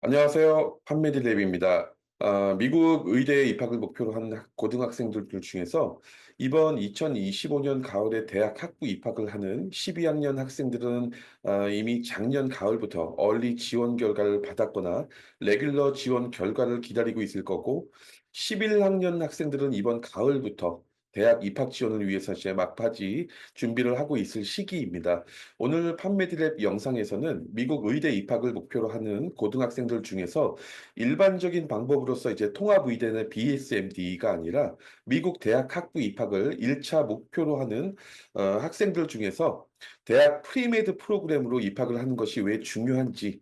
안녕하세요. 판메디랩입니다. 미국 의대 입학을 목표로 하는 고등학생들 중에서 이번 2025년 가을에 대학 학부 입학을 하는 12학년 학생들은 이미 작년 가을부터 얼리 지원 결과를 받았거나 레귤러 지원 결과를 기다리고 있을 거고, 11학년 학생들은 이번 가을부터 대학 입학 지원을 위해서 이제 막바지 준비를 하고 있을 시기입니다. 오늘 판메디랩 영상에서는 미국 의대 입학을 목표로 하는 고등학생들 중에서 일반적인 방법으로서 이제 통합의대나 BSMD가 아니라 미국 대학 학부 입학을 1차 목표로 하는 학생들 중에서 대학 프리메드 프로그램으로 입학을 하는 것이 왜 중요한지,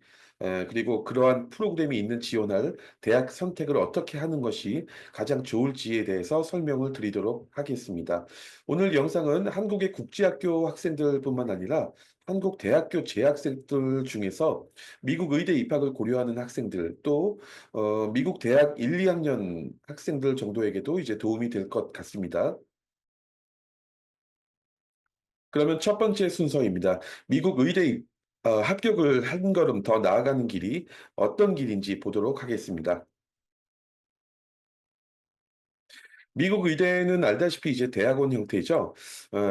그리고 그러한 프로그램이 있는 지원할 대학 선택을 어떻게 하는 것이 가장 좋을지에 대해서 설명을 드리도록 하겠습니다. 오늘 영상은 한국의 국제학교 학생들뿐만 아니라 한국 대학교 재학생들 중에서 미국 의대 입학을 고려하는 학생들, 또 미국 대학 1, 2학년 학생들 정도에게도 이제 도움이 될 것 같습니다. 그러면 첫 번째 순서입니다. 미국 의대 합격을 한 걸음 더 나아가는 길이 어떤 길인지 보도록 하겠습니다. 미국 의대는 알다시피 이제 대학원 형태죠.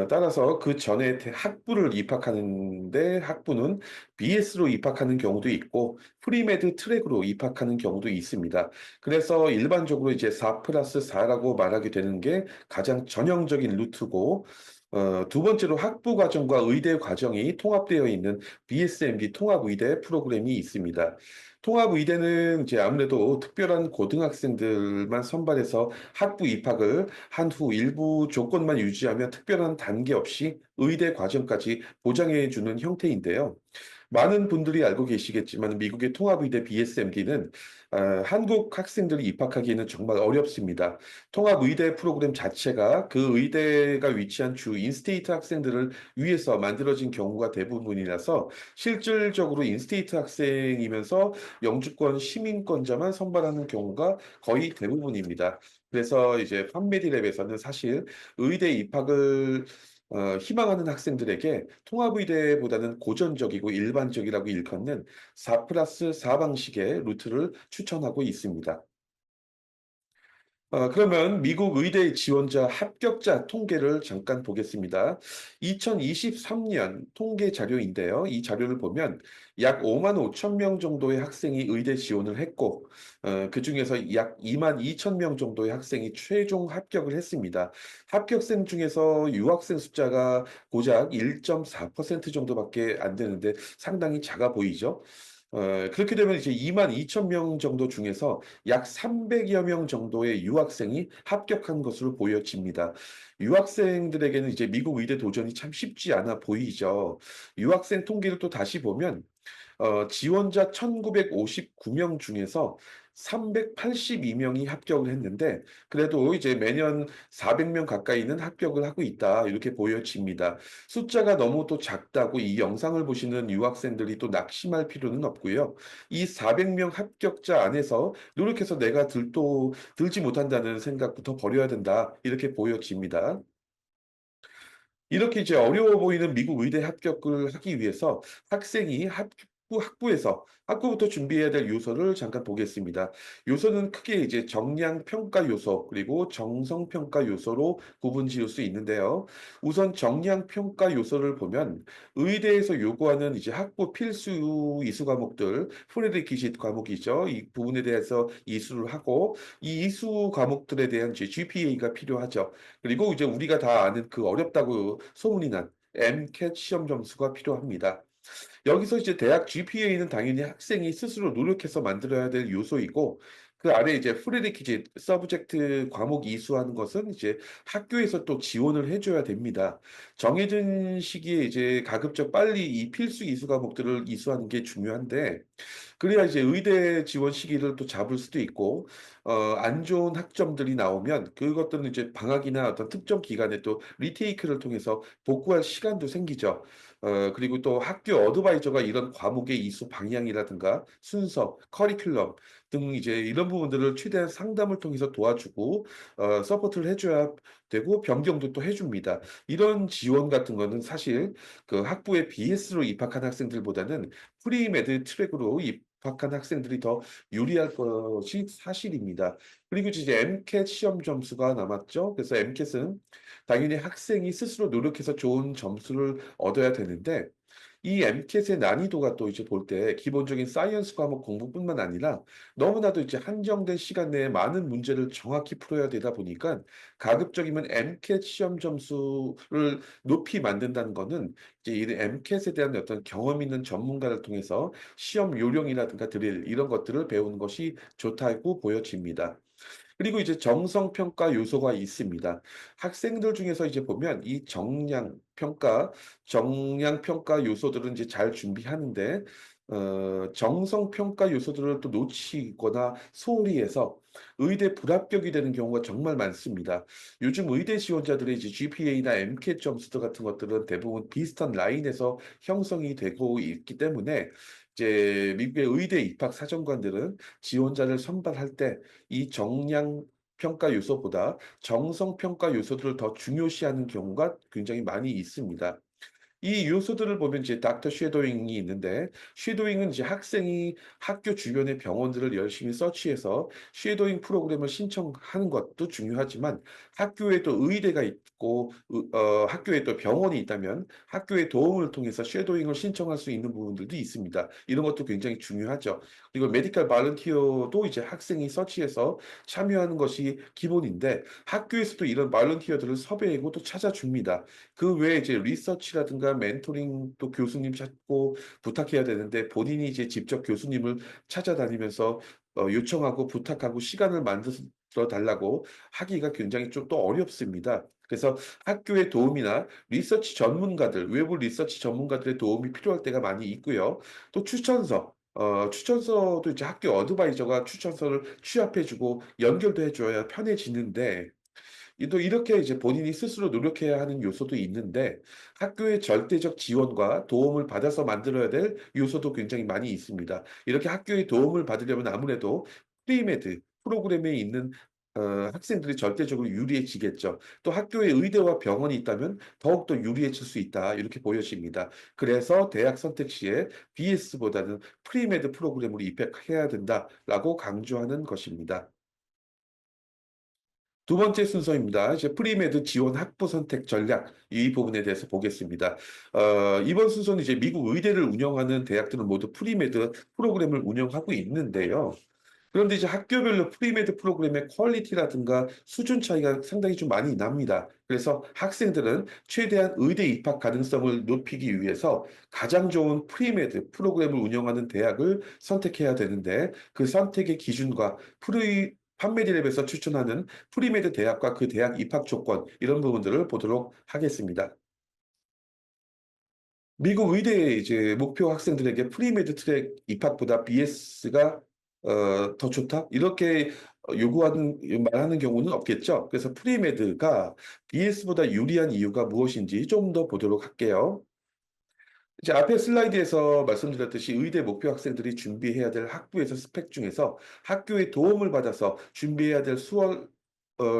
따라서 그 전에 학부를 입학하는데 학부는 BS로 입학하는 경우도 있고 프리메드 트랙으로 입학하는 경우도 있습니다. 그래서 일반적으로 이제 4 플러스 4라고 말하게 되는 게 가장 전형적인 루트고, 두 번째로 학부 과정과 의대 과정이 통합되어 있는 BSMD 통합의대 프로그램이 있습니다. 통합의대는 이제 아무래도 특별한 고등학생들만 선발해서 학부 입학을 한 후 일부 조건만 유지하며 특별한 단계 없이 의대 과정까지 보장해 주는 형태인데요. 많은 분들이 알고 계시겠지만 미국의 통합의대 BSMD는 한국 학생들이 입학하기에는 정말 어렵습니다. 통합의대 프로그램 자체가 그 의대가 위치한 주 인스테이트 학생들을 위해서 만들어진 경우가 대부분이라서 실질적으로 인스테이트 학생이면서 영주권 시민권자만 선발하는 경우가 거의 대부분입니다. 그래서 이제 판메디랩에서는 사실 의대 입학을 희망하는 학생들에게 통합의대보다는 고전적이고 일반적이라고 일컫는 4 플러스 4 방식의 루트를 추천하고 있습니다. 그러면 미국 의대 지원자 합격자 통계를 잠깐 보겠습니다. 2023년 통계 자료인데요. 이 자료를 보면 약 5만 5천 명 정도의 학생이 의대 지원을 했고, 그중에서 약 2만 2천 명 정도의 학생이 최종 합격을 했습니다. 합격생 중에서 유학생 숫자가 고작 1.4% 정도밖에 안 되는데 상당히 작아 보이죠? 그렇게 되면 이제 2만 2천 명 정도 중에서 약 300여 명 정도의 유학생이 합격한 것으로 보여집니다. 유학생들에게는 이제 미국 의대 도전이 참 쉽지 않아 보이죠. 유학생 통계를 또 다시 보면 지원자 1959명 중에서 382명이 합격을 했는데, 그래도 이제 매년 400명 가까이는 합격을 하고 있다, 이렇게 보여집니다. 숫자가 너무 또 작다고 이 영상을 보시는 유학생들이 또 낙심할 필요는 없고요. 이 400명 합격자 안에서 노력해서 내가 들지 못한다는 생각부터 버려야 된다, 이렇게 보여집니다. 이렇게 이제 어려워 보이는 미국 의대 합격을 하기 위해서 학생이 학부에서 학부부터 준비해야 될 요소를 잠깐 보겠습니다. 요소는 크게 이제 정량 평가 요소 그리고 정성 평가 요소로 구분 지을 수 있는데요. 우선 정량 평가 요소를 보면 의대에서 요구하는 이제 학부 필수 이수 과목들, 프레리퀴짓 과목이죠. 이 부분에 대해서 이수를 하고, 이 이수 과목들에 대한 이제 GPA가 필요하죠. 그리고 이제 우리가 다 아는 그 어렵다고 소문이 난 MCAT 시험 점수가 필요합니다. 여기서 이제 대학 GPA는 당연히 학생이 스스로 노력해서 만들어야 될 요소이고, 그 아래 이제 프리리퀴짓 서브젝트 과목 이수하는 것은 이제 학교에서 또 지원을 해줘야 됩니다. 정해진 시기에 이제 가급적 빨리 이 필수 이수 과목들을 이수하는 게 중요한데, 그래야 이제 의대 지원 시기를 또 잡을 수도 있고, 안 좋은 학점들이 나오면 그것들은 이제 방학이나 어떤 특정 기간에 또 리테이크를 통해서 복구할 시간도 생기죠. 그리고 또 학교 어드바이저가 이런 과목의 이수 방향이라든가 순서, 커리큘럼 등 이제 이런 부분들을 최대한 상담을 통해서 도와주고, 서포트를 해줘야 되고, 변경도 또 해줍니다. 이런 지원 같은 거는 사실 그 학부에 BS로 입학한 학생들보다는 프리메드 트랙으로 입학한 학생들이 더 유리할 것이 사실입니다. 그리고 이제 MCAT 시험 점수가 남았죠. 그래서 MCAT은 당연히 학생이 스스로 노력해서 좋은 점수를 얻어야 되는데 이 MCAT의 난이도가 또 이제 볼 때 기본적인 사이언스 과목 공부뿐만 아니라 너무나도 이제 한정된 시간 내에 많은 문제를 정확히 풀어야 되다 보니까 가급적이면 MCAT 시험 점수를 높이 만든다는 거는 이제 이 MCAT에 대한 어떤 경험 있는 전문가를 통해서 시험 요령이라든가 드릴 이런 것들을 배우는 것이 좋다고 보여집니다. 그리고 이제 정성 평가 요소가 있습니다. 학생들 중에서 이제 보면 이 정량 평가 요소들은 이제 잘 준비하는데 정성 평가 요소들을 또 놓치거나 소홀히 해서 의대 불합격이 되는 경우가 정말 많습니다. 요즘 의대 지원자들의 이제 GPA나 MCAT 점수들 같은 것들은 대부분 비슷한 라인에서 형성이 되고 있기 때문에 이제 미국의 의대 입학 사정관들은 지원자를 선발할 때 이 정량 평가 요소보다 정성 평가 요소들을 더 중요시하는 경우가 굉장히 많이 있습니다. 이 요소들을 보면 이제 닥터 쉐도잉이 있는데 쉐도잉은 이제 학생이 학교 주변의 병원들을 열심히 서치해서 쉐도잉 프로그램을 신청하는 것도 중요하지만 학교에 또 의대가 있고 학교에 또 병원이 있다면 학교의 도움을 통해서 쉐도잉을 신청할 수 있는 부분들도 있습니다. 이런 것도 굉장히 중요하죠. 그리고 메디컬 발런티어도 이제 학생이 서치해서 참여하는 것이 기본인데 학교에서도 이런 발런티어들을 섭외하고 또 찾아줍니다. 그 외에 이제 리서치라든가 멘토링 또 교수님 찾고 부탁해야 되는데 본인이 이제 직접 교수님을 찾아다니면서 요청하고 부탁하고 시간을 만들어 달라고 하기가 굉장히 좀 또 어렵습니다. 그래서 학교의 도움이나 리서치 전문가들, 외부 리서치 전문가들의 도움이 필요할 때가 많이 있고요. 또 추천서도 이제 학교 어드바이저가 추천서를 취합해주고 연결도 해줘야 편해지는데 또 이렇게 이제 본인이 스스로 노력해야 하는 요소도 있는데 학교의 절대적 지원과 도움을 받아서 만들어야 될 요소도 굉장히 많이 있습니다. 이렇게 학교의 도움을 받으려면 아무래도 프리메드 프로그램에 있는 학생들이 절대적으로 유리해지겠죠. 또 학교에 의대와 병원이 있다면 더욱더 유리해질 수 있다. 이렇게 보여집니다. 그래서 대학 선택 시에 BS보다는 프리메드 프로그램으로 입학해야 된다라고 강조하는 것입니다. 두 번째 순서입니다. 이제 프리메드 지원 학부 선택 전략 이 부분에 대해서 보겠습니다. 이번 순서는 이제 미국 의대를 운영하는 대학들은 모두 프리메드 프로그램을 운영하고 있는데요. 그런데 이제 학교별로 프리메드 프로그램의 퀄리티라든가 수준 차이가 상당히 좀 많이 납니다. 그래서 학생들은 최대한 의대 입학 가능성을 높이기 위해서 가장 좋은 프리메드 프로그램을 운영하는 대학을 선택해야 되는데 그 선택의 기준과 판메디랩에서 추천하는 프리메드 대학과 그 대학 입학 조건 이런 부분들을 보도록 하겠습니다. 미국 의대 이제 목표 학생들에게 프리메드 트랙 입학보다 BS가 더 좋다? 이렇게 요구하는 말하는 경우는 없겠죠. 그래서 프리메드가 BS보다 유리한 이유가 무엇인지 좀 더 보도록 할게요. 이제 앞에 슬라이드에서 말씀드렸듯이 의대 목표 학생들이 준비해야 될 학부에서 스펙 중에서 학교의 도움을 받아서 준비해야 될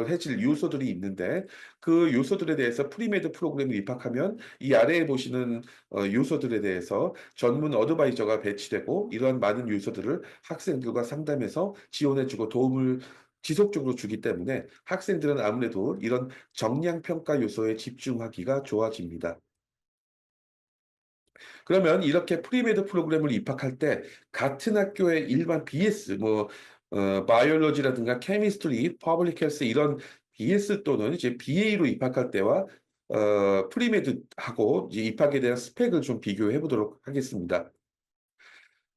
해질 요소들이 있는데 그 요소들에 대해서 프리메드 프로그램에 입학하면 이 아래에 보시는 요소들에 대해서 전문 어드바이저가 배치되고 이러한 많은 요소들을 학생들과 상담해서 지원해주고 도움을 지속적으로 주기 때문에 학생들은 아무래도 이런 정량 평가 요소에 집중하기가 좋아집니다. 그러면 이렇게 프리메드 프로그램을 입학할 때 같은 학교의 일반 BS 바이올로지라든가 케미스트리, 퍼블릭 헬스 이런 BS 또는 이제 BA로 입학할 때와 프리메드하고 이제 입학에 대한 스펙을 좀 비교해 보도록 하겠습니다.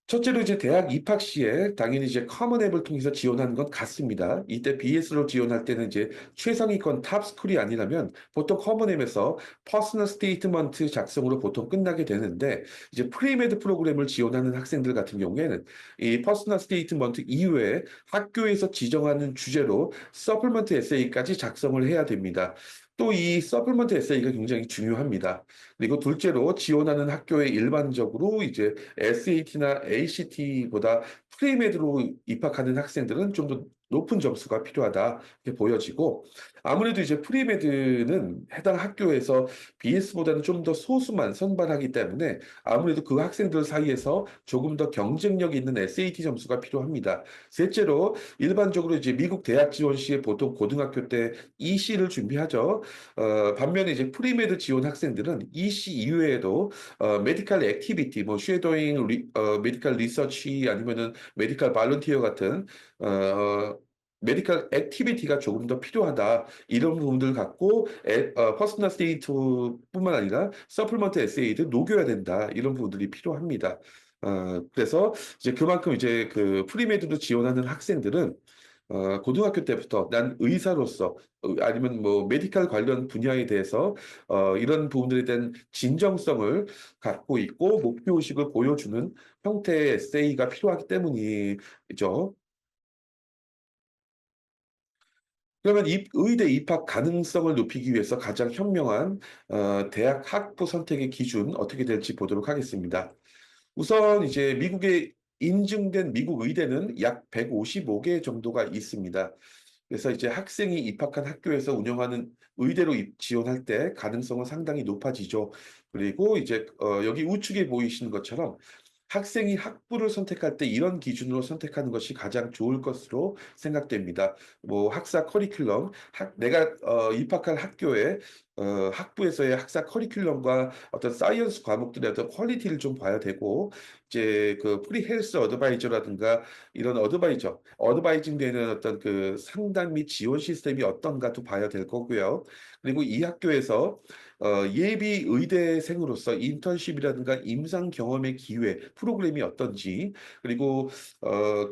첫째로 이제 대학 입학 시에 당연히 이제 커먼 앱을 통해서 지원하는 건 같습니다. 이때 BS로 지원할 때는 이제 최상위권 탑스쿨이 아니라면 보통 커먼 앱에서 퍼스널 스테이트먼트 작성으로 보통 끝나게 되는데 이제 프리메드 프로그램을 지원하는 학생들 같은 경우에는 이 퍼스널 스테이트먼트 이외에 학교에서 지정하는 주제로 서플먼트 에세이까지 작성을 해야 됩니다. 또 이 서플먼트 에세이가 굉장히 중요합니다. 그리고 둘째로 지원하는 학교에 일반적으로 이제 SAT나 ACT보다 프리메드로 입학하는 학생들은 좀 더 높은 점수가 필요하다 이렇게 보여지고 아무래도 이제 프리메드는 해당 학교에서 BS보다는 좀 더 소수만 선발하기 때문에 아무래도 그 학생들 사이에서 조금 더 경쟁력 있는 SAT 점수가 필요합니다. 셋째로 일반적으로 이제 미국 대학 지원 시에 보통 고등학교 때 EC를 준비하죠. 반면에 이제 프리메드 지원 학생들은 EC 이외에도 메디컬 액티비티, 뭐 쉐도잉, 메디컬 리서치 아니면은 메디컬 발런티어 같은 메디컬 액티비티가 조금 더 필요하다. 이런 부분들 갖고 퍼스널 스테이트뿐만 아니라 서플먼트 에세이도 녹여야 된다. 이런 부분들이 필요합니다. 그래서 이제 그만큼 이제 그 프리메드로 지원하는 학생들은 고등학교 때부터 난 의사로서 아니면 뭐 메디칼 관련 분야에 대해서 이런 부분들에 대한 진정성을 갖고 있고 목표의식을 보여주는 형태의 에세이가 필요하기 때문이죠. 그러면 의대 입학 가능성을 높이기 위해서 가장 현명한 대학 학부 선택의 기준 어떻게 될지 보도록 하겠습니다. 우선 이제 미국에 인증된 미국 의대는 약 155개 정도가 있습니다. 그래서 이제 학생이 입학한 학교에서 운영하는 의대로 지원할 때 가능성은 상당히 높아지죠. 그리고 이제 여기 우측에 보이시는 것처럼 학생이 학부를 선택할 때 이런 기준으로 선택하는 것이 가장 좋을 것으로 생각됩니다. 뭐 학사 커리큘럼, 내가 입학할 학교에 학부에서의 학사 커리큘럼과 어떤 사이언스 과목들의 어떤 퀄리티를 좀 봐야 되고 이제 그 프리 헬스 어드바이저라든가 이런 어드바이징 되는 어떤 그 상담 및 지원 시스템이 어떤가도 봐야 될 거고요. 그리고 이 학교에서 예비 의대생으로서 인턴십이라든가 임상 경험의 기회, 프로그램이 어떤지, 그리고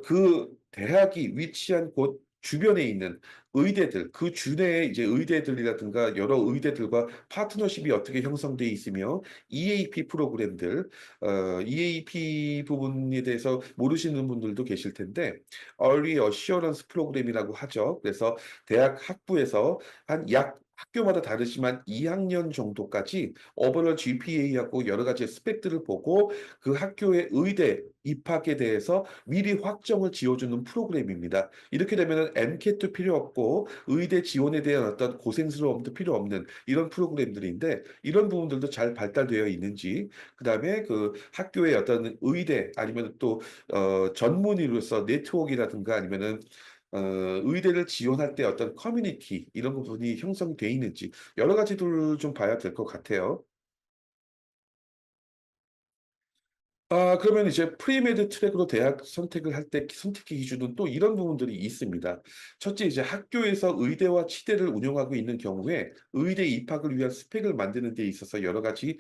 그 대학이 위치한 곳 주변에 있는 의대들, 그 주내에 이제 의대들이라든가 여러 의대들과 파트너십이 어떻게 형성돼 있으며 EAP 프로그램들, EAP 부분에 대해서 모르시는 분들도 계실 텐데, Early Assurance 프로그램이라고 하죠. 그래서 대학 학부에서 한 약 학교마다 다르지만 2학년 정도까지 오버all GPA하고 여러 가지 스펙들을 보고 그 학교의 의대 입학에 대해서 미리 확정을 지어주는 프로그램입니다. 이렇게 되면 MCAT도 필요 없고 의대 지원에 대한 어떤 고생스러움도 필요 없는 이런 프로그램들인데 이런 부분들도 잘 발달되어 있는지 그다음에 그 학교의 어떤 의대 아니면 또 전문의로서 네트워크라든가 아니면은 의대를 지원할 때 어떤 커뮤니티 이런 부분이 형성돼 있는지 여러 가지들 좀 봐야 될 것 같아요. 그러면 이제 프리메드 트랙으로 대학 선택을 할 때 선택의 기준은 또 이런 부분들이 있습니다. 첫째, 이제 학교에서 의대와 치대를 운영하고 있는 경우에 의대 입학을 위한 스펙을 만드는 데 있어서 여러 가지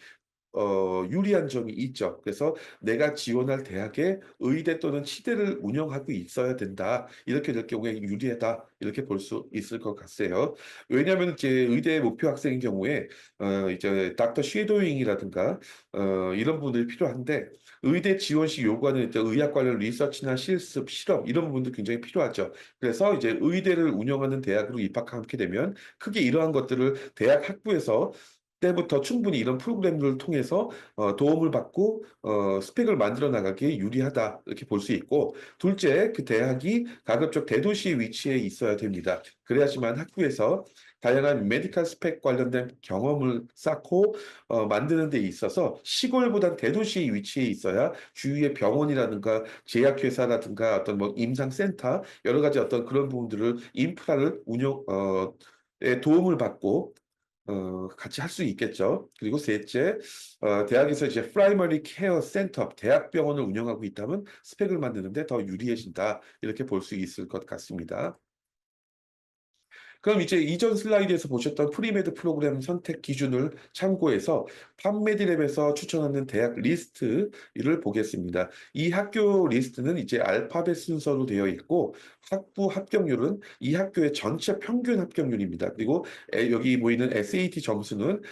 유리한 점이 있죠. 그래서 내가 지원할 대학에 의대 또는 치대를 운영하고 있어야 된다. 이렇게 될 경우에 유리하다. 이렇게 볼 수 있을 것 같아요. 왜냐하면 이제 의대 목표 학생인 경우에 이제 닥터 쉐도잉이라든가 이런 부분들이 필요한데 의대 지원 시 요구하는 이제 의학 관련 리서치나 실습, 실험 이런 부분도 굉장히 필요하죠. 그래서 이제 의대를 운영하는 대학으로 입학하게 되면 크게 이러한 것들을 대학 학부에서 때부터 충분히 이런 프로그램들을 통해서 도움을 받고 스펙을 만들어 나가기에 유리하다 이렇게 볼 수 있고 둘째 그 대학이 가급적 대도시에 위치해 있어야 됩니다. 그래야지만 학부에서 다양한 메디컬 스펙 관련된 경험을 쌓고 만드는 데 있어서 시골보단 대도시에 위치해 있어야 주위에 병원이라든가 제약회사라든가 어떤 뭐 임상센터 여러 가지 어떤 그런 부분들을 인프라를 에 도움을 받고 같이 할 수 있겠죠. 그리고 셋째, 대학에서 이제 프라이머리 케어 센터, 대학병원을 운영하고 있다면 스펙을 만드는데 더 유리해진다. 이렇게 볼 수 있을 것 같습니다. 그럼 이제 이전 슬라이드에서 보셨던 프리메드 프로그램 선택 기준을 참고해서 팝메디랩에서 추천하는 대학 리스트를 보겠습니다. 이 학교 리스트는 이제 알파벳 순서로 되어 있고 학부 합격률은 이 학교의 전체 평균 합격률입니다. 그리고 여기 보이는 SAT 점수는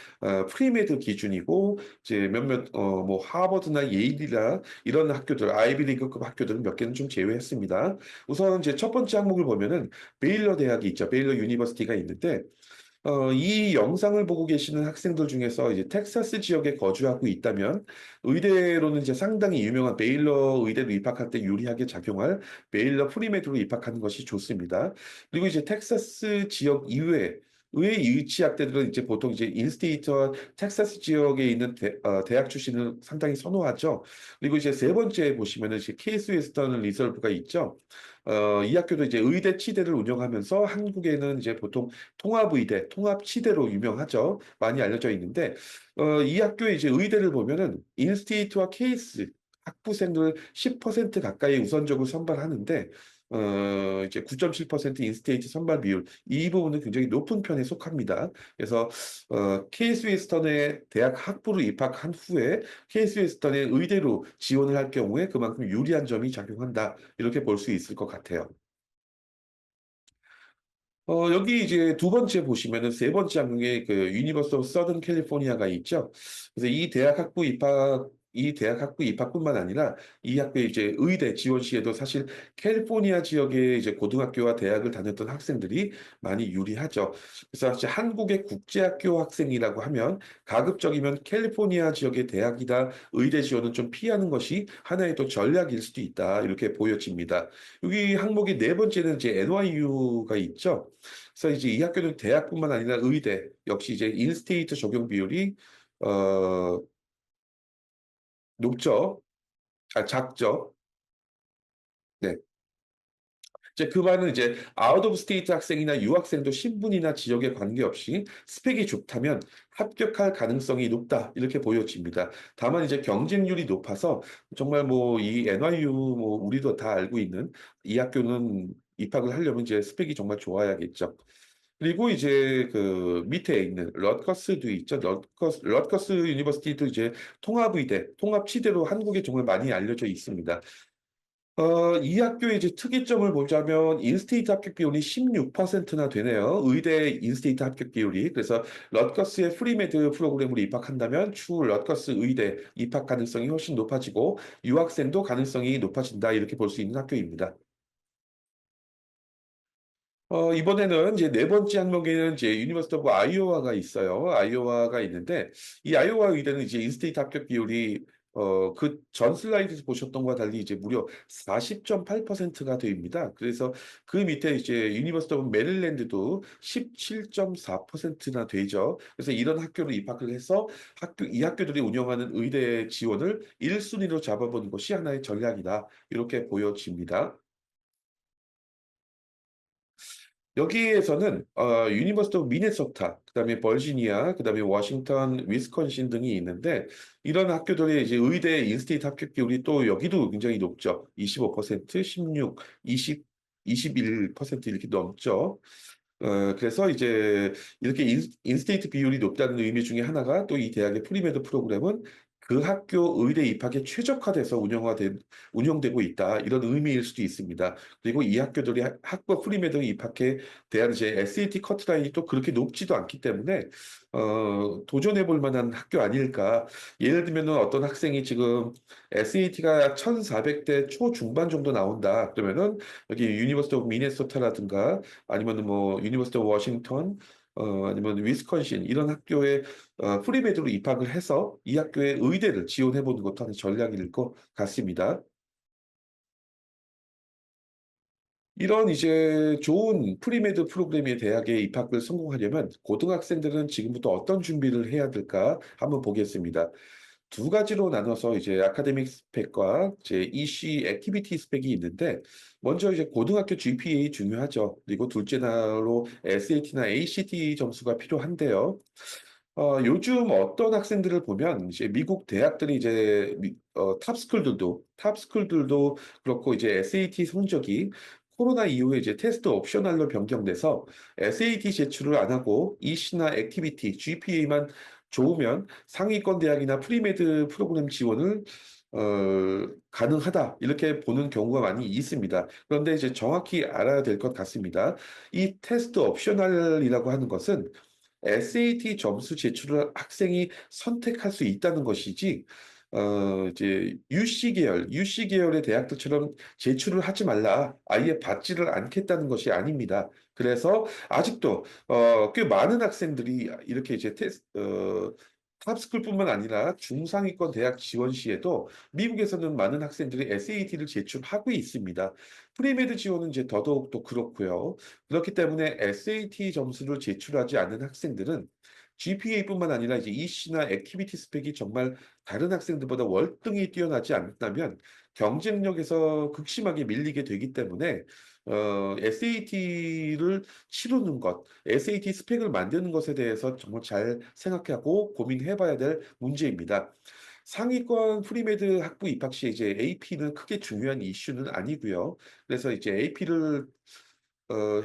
프리메드 기준이고 이제 몇몇 뭐 하버드나 예일이나 이런 학교들 아이비리그급 학교들은 몇 개는 좀 제외했습니다. 우선 이제 첫 번째 항목을 보면은 베일러 대학이 있죠. 베일러 유니버시티가 있는데 이 영상을 보고 계시는 학생들 중에서 이제 텍사스 지역에 거주하고 있다면 의대로는 이제 상당히 유명한 베일러 의대로 입학할 때 유리하게 작용할 베일러 프리메드로 입학하는 것이 좋습니다. 그리고 이제 텍사스 지역 이외에 의회 유치학대들은 이제 보통 이제 인스테이트와 텍사스 지역에 있는 대학 출신을 상당히 선호하죠. 그리고 이제 세 번째 보시면은 이제 케이스 웨스턴 리설브가 있죠. 이 학교도 이제 의대 치대를 운영하면서 한국에는 이제 보통 통합의대, 통합치대로 유명하죠. 많이 알려져 있는데, 이 학교의 이제 의대를 보면은 인스티튜트와 케이스 학부생을 10% 가까이 우선적으로 선발하는데, 이제 9.7% 인스테이트 선발 비율, 이 부분은 굉장히 높은 편에 속합니다. 그래서, 케이스 웨스턴의 대학 학부로 입학한 후에 케이스 웨스턴의 의대로 지원을 할 경우에 그만큼 유리한 점이 작용한다. 이렇게 볼 수 있을 것 같아요. 여기 이제 두 번째 보시면은 세 번째 항목에 그 유니버스 오브 서든 캘리포니아가 있죠. 그래서 이 대학 학부 입학뿐만 아니라 이 학교에 이제 의대 지원 시에도 사실 캘리포니아 지역의 이제 고등학교와 대학을 다녔던 학생들이 많이 유리하죠. 그래서 사실 한국의 국제학교 학생이라고 하면 가급적이면 캘리포니아 지역의 대학이나 의대 지원은 좀 피하는 것이 하나의 또 전략일 수도 있다. 이렇게 보여집니다. 여기 항목이 네 번째는 이제 NYU가 있죠. 그래서 이제 이 학교는 대학뿐만 아니라 의대 역시 이제 인스테이트 적용 비율이 어, 높죠. 작죠. 네. 이제 그 말은 이제 아웃 오브 스테이트 학생이나 유학생도 신분이나 지역에 관계없이 스펙이 좋다면 합격할 가능성이 높다 이렇게 보여집니다. 다만 이제 경쟁률이 높아서 정말 뭐 이 NYU 뭐 우리도 다 알고 있는 이 학교는 입학을 하려면 이제 스펙이 정말 좋아야겠죠. 그리고 이제 그 밑에 있는 럿거스도 있죠. 럿거스 유니버시티도 이제 통합의대, 통합치대로 한국에 정말 많이 알려져 있습니다. 이 학교의 이제 특이점을 보자면 인스테이트 합격 비율이 16%나 되네요. 의대 인스테이트 합격 비율이. 그래서 럿거스의 프리메드 프로그램으로 입학한다면 추후 럿거스 의대 입학 가능성이 훨씬 높아지고 유학생도 가능성이 높아진다. 이렇게 볼 수 있는 학교입니다. 이번에는 이제 네 번째 항목에는 이제 유니버시티 오브 아이오와가 있어요. 아이오와가 있는데 이 아이오와 의대는 이제 인스테이트 합격 비율이 그 전 슬라이드에서 보셨던 것과 달리 이제 무려 40.8%가 됩니다. 그래서 그 밑에 이제 유니버시티 오브 메릴랜드도 17.4%나 되죠. 그래서 이런 학교로 입학을 해서 이 학교들이 운영하는 의대 지원을 1순위로 잡아보는 것이 하나의 전략이다. 이렇게 보여집니다. 여기에서는 유니버시티 오브 미네소타, 그다음에 버지니아, 그다음에 워싱턴, 위스콘신 등이 있는데 이런 학교들의 이제 의대 인스테이트 합격 비율이 또 여기도 굉장히 높죠. 25%, 16, 20, 21% 이렇게 넘죠. 그래서 이제 이렇게 인스테이트 비율이 높다는 의미 중에 하나가 또 이 대학의 프리메드 프로그램은 그 학교 의대 입학에 최적화돼서 운영되고 있다. 이런 의미일 수도 있습니다. 그리고 이 학교들이 학부 프리메드 입학에 대한 이제 SAT 커트라인이 또 그렇게 높지도 않기 때문에 도전해 볼 만한 학교 아닐까. 예를 들면은 어떤 학생이 지금 SAT가 1,400대 초중반 정도 나온다. 그러면은 여기 유니버시티 오브 미네소타라든가 아니면 뭐 유니버시티 오브 워싱턴 아니면 위스콘신 이런 학교에 프리메드로 입학을 해서 이 학교의 의대를 지원해 보는 것도 하는 전략일 것 같습니다. 이런 이제 좋은 프리메드 프로그램의 대학에 입학을 성공하려면 고등학생들은 지금부터 어떤 준비를 해야 될까 한번 보겠습니다. 두 가지로 나눠서 이제 아카데믹 스펙과 이제 EC 액티비티 스펙이 있는데 먼저 이제 고등학교 GPA 중요하죠. 그리고 둘째로 SAT나 ACT 점수가 필요한데요. 요즘 어떤 학생들을 보면 이제 미국 대학들이 이제 탑스쿨들도 그렇고 이제 SAT 성적이 코로나 이후에 이제 테스트 옵셔널로 변경돼서 SAT 제출을 안 하고 EC나 액티비티, GPA만 좋으면 상위권 대학이나 프리메드 프로그램 지원을 가능하다 이렇게 보는 경우가 많이 있습니다. 그런데 이제 정확히 알아야 될 것 같습니다. 이 테스트 옵셔널이라고 하는 것은 SAT 점수 제출을 학생이 선택할 수 있다는 것이지, 이제 UC 계열의 대학들처럼 제출을 하지 말라. 아예 받지를 않겠다는 것이 아닙니다. 그래서 아직도 꽤 많은 학생들이 이렇게 이제 탑스쿨뿐만 아니라 중상위권 대학 지원 시에도 미국에서는 많은 학생들이 SAT를 제출하고 있습니다. 프리메드 지원은 이제 더더욱 또 그렇고요. 그렇기 때문에 SAT 점수를 제출하지 않는 학생들은 GPA뿐만 아니라 이제 EC나 액티비티 스펙이 정말 다른 학생들보다 월등히 뛰어나지 않다면 경쟁력에서 극심하게 밀리게 되기 때문에 SAT를 치르는 것, SAT 스펙을 만드는 것에 대해서 정말 잘 생각하고 고민해봐야 될 문제입니다. 상위권 프리메드 학부 입학 시 이제 AP는 크게 중요한 이슈는 아니고요. 그래서 이제 AP를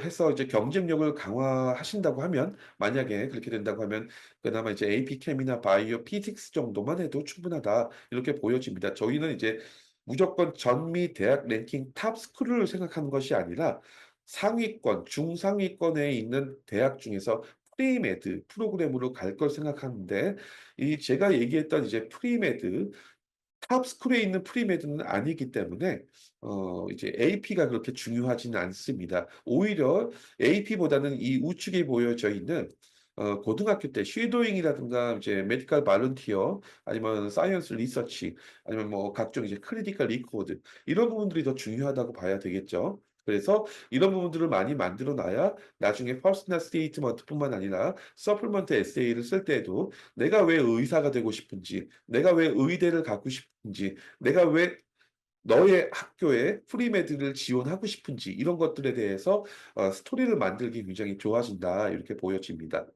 해서 이제 경쟁력을 강화하신다고 하면, 만약에 그렇게 된다고 하면 그나마 이제 AP 캠이나 바이오 피직스 정도만 해도 충분하다 이렇게 보여집니다. 저희는 이제 무조건 전미 대학 랭킹 탑 스쿨을 생각하는 것이 아니라 상위권, 중상위권에 있는 대학 중에서 프리메드 프로그램으로 갈 걸 생각하는데, 이 제가 얘기했던 이제 프리메드 탑스쿨에 있는 프리메드는 아니기 때문에 이제 AP가 그렇게 중요하지는 않습니다. 오히려 AP보다는 이 우측에 보여져 있는 고등학교 때 쉐도잉이라든가 이제 메디컬 발런티어 아니면 사이언스 리서치 아니면 뭐 각종 이제 크리티컬 리코드 이런 부분들이 더 중요하다고 봐야 되겠죠. 그래서 이런 부분들을 많이 만들어 놔야 나중에 퍼스널 스테이트먼트뿐만 아니라 서플먼트 에세이를 쓸 때에도 내가 왜 의사가 되고 싶은지, 내가 왜 의대를 가고 싶은지, 내가 왜 너의 학교에 프리메드를 지원하고 싶은지 이런 것들에 대해서 스토리를 만들기 굉장히 좋아진다 이렇게 보여집니다.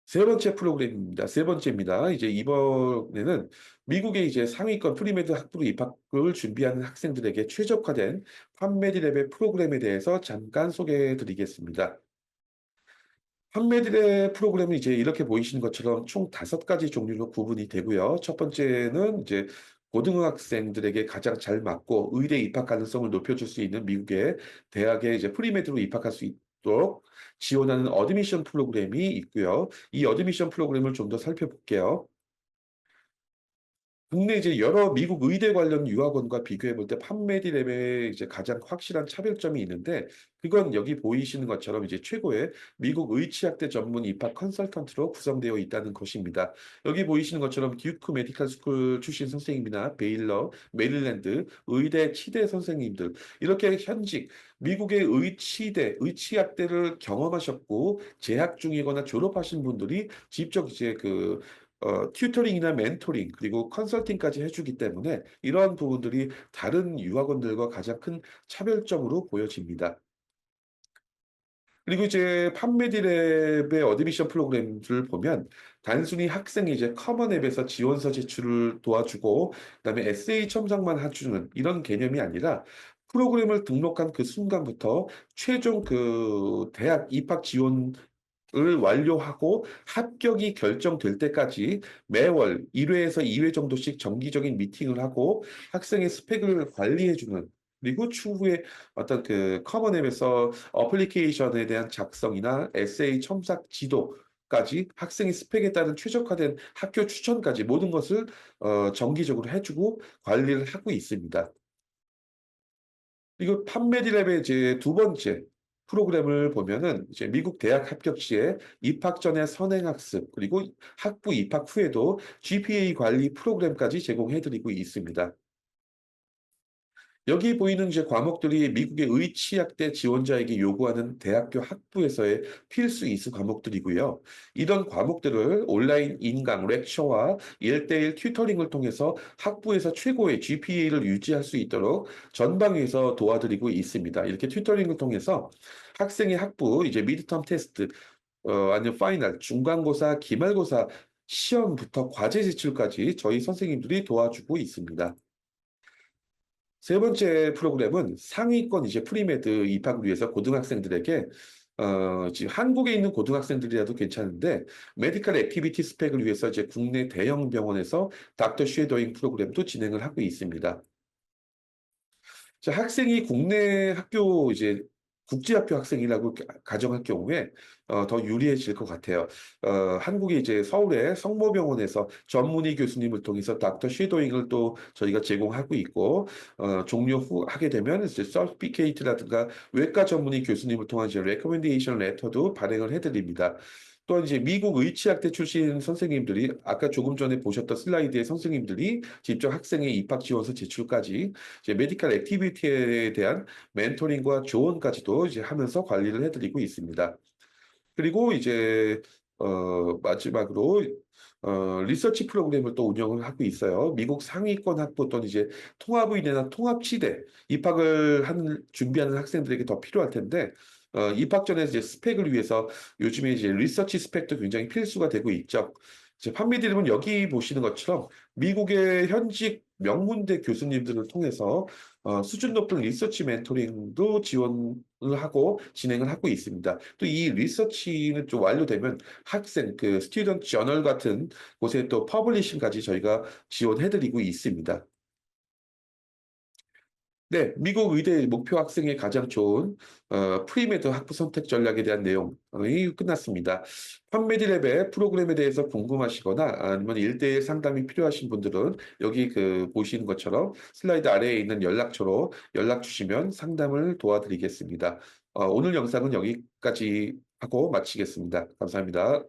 세 번째 프로그램입니다. 세 번째입니다. 이제 이번에는 미국의 이제 상위권 프리메드 학부로 입학을 준비하는 학생들에게 최적화된 판메디 레벨 프로그램에 대해서 잠깐 소개해 드리겠습니다. 판매딜의 프로그램은 이제 이렇게 보이시는 것처럼 총 5가지 종류로 구분이 되고요. 첫 번째는 이제 고등학생들에게 가장 잘 맞고 의대 입학 가능성을 높여줄 수 있는 미국의 대학에 이제 프리메드로 입학할 수 있도록 지원하는 어드미션 프로그램이 있고요. 이 어드미션 프로그램을 좀 더 살펴볼게요. 국내 이제 여러 미국 의대 관련 유학원과 비교해 볼 때 판메디랩에 이제 가장 확실한 차별점이 있는데, 그건 여기 보이시는 것처럼 이제 최고의 미국 의치학대 전문 입학 컨설턴트로 구성되어 있다는 것입니다. 여기 보이시는 것처럼 듀크 메디컬 스쿨 출신 선생님이나 베일러, 메릴랜드 의대 치대 선생님들 이렇게 현직 미국의 의치학대를 경험하셨고 재학 중이거나 졸업하신 분들이 직접 이제 튜터링이나 멘토링, 그리고 컨설팅까지 해주기 때문에 이러한 부분들이 다른 유학원들과 가장 큰 차별점으로 보여집니다. 그리고 이제 판메디랩의 어드미션 프로그램을 보면 단순히 학생이 이제 커먼 앱에서 지원서 제출을 도와주고 그다음에 에세이 첨삭만 해주는 이런 개념이 아니라 프로그램을 등록한 그 순간부터 최종 대학 입학 지원 을 완료하고 합격이 결정될 때까지 매월 1회에서 2회 정도씩 정기적인 미팅을 하고 학생의 스펙을 관리해주는, 그리고 추후에 어떤 커먼 앱에서 어플리케이션에 대한 작성이나 에세이 첨삭 지도까지 학생의 스펙에 따른 최적화된 학교 추천까지 모든 것을 정기적으로 해주고 관리를 하고 있습니다. 그리고 판메디랩의 이제 두 번째 프로그램을 보면은 이제 미국 대학 합격 시에 입학 전에 선행학습 그리고 학부 입학 후에도 GPA 관리 프로그램까지 제공해드리고 있습니다. 여기 보이는 이제 과목들이 미국의 의치학대 지원자에게 요구하는 대학교 학부에서의 필수 이수 과목들이고요. 이런 과목들을 온라인 인강 렉처와 1대1 튜터링을 통해서 학부에서 최고의 GPA를 유지할 수 있도록 전방위에서 도와드리고 있습니다. 이렇게 튜터링을 통해서 학생의 학부, 이제 미드텀 테스트, 아니면 파이널, 중간고사, 기말고사 시험부터 과제 제출까지 저희 선생님들이 도와주고 있습니다. 세 번째 프로그램은 상위권 이제 프리메드 입학을 위해서 고등학생들에게 지금 한국에 있는 고등학생들이라도 괜찮은데 메디컬 액티비티 스펙을 위해서 이제 국내 대형 병원에서 닥터 쉐도잉 프로그램도 진행을 하고 있습니다. 자, 학생이 국내 학교 이제 국제학교 학생이라고 가정할 경우에 더 유리해질 것 같아요. 한국이 이제 서울의 성모병원에서 전문의 교수님을 통해서 닥터 쉐도잉을 또 저희가 제공하고 있고, 종료 후 하게 되면 이제 서티피케이트라든가 외과 전문의 교수님을 통한 이제 레코멘데이션 레터도 발행을 해드립니다. 또 이제 미국 의치학대 출신 선생님들이 아까 조금 전에 보셨던 슬라이드의 선생님들이 직접 학생의 입학 지원서 제출까지 이제 메디컬 액티비티에 대한 멘토링과 조언까지도 이제 하면서 관리를 해드리고 있습니다. 그리고 이제 마지막으로 리서치 프로그램을 또 운영을 하고 있어요. 미국 상위권 학부 또는 이제 통합의대나 통합치대 입학을 준비하는 학생들에게 더 필요할 텐데 입학 전에 이제 스펙을 위해서 요즘에 이제 리서치 스펙도 굉장히 필수가 되고 있죠. 이제 판매드리면 여기 보시는 것처럼 미국의 현직 명문대 교수님들을 통해서 수준 높은 리서치 멘토링도 지원을 하고 진행을 하고 있습니다. 또 이 리서치는 좀 완료되면 학생, 그 스튜던트 저널 같은 곳에 또 퍼블리싱까지 저희가 지원해드리고 있습니다. 네, 미국 의대 목표 학생의 가장 좋은 프리메드 학부 선택 전략에 대한 내용이 끝났습니다. 판메디랩의 프로그램에 대해서 궁금하시거나 아니면 일대일 상담이 필요하신 분들은 여기 그 보시는 것처럼 슬라이드 아래에 있는 연락처로 연락 주시면 상담을 도와드리겠습니다. 오늘 영상은 여기까지 하고 마치겠습니다. 감사합니다.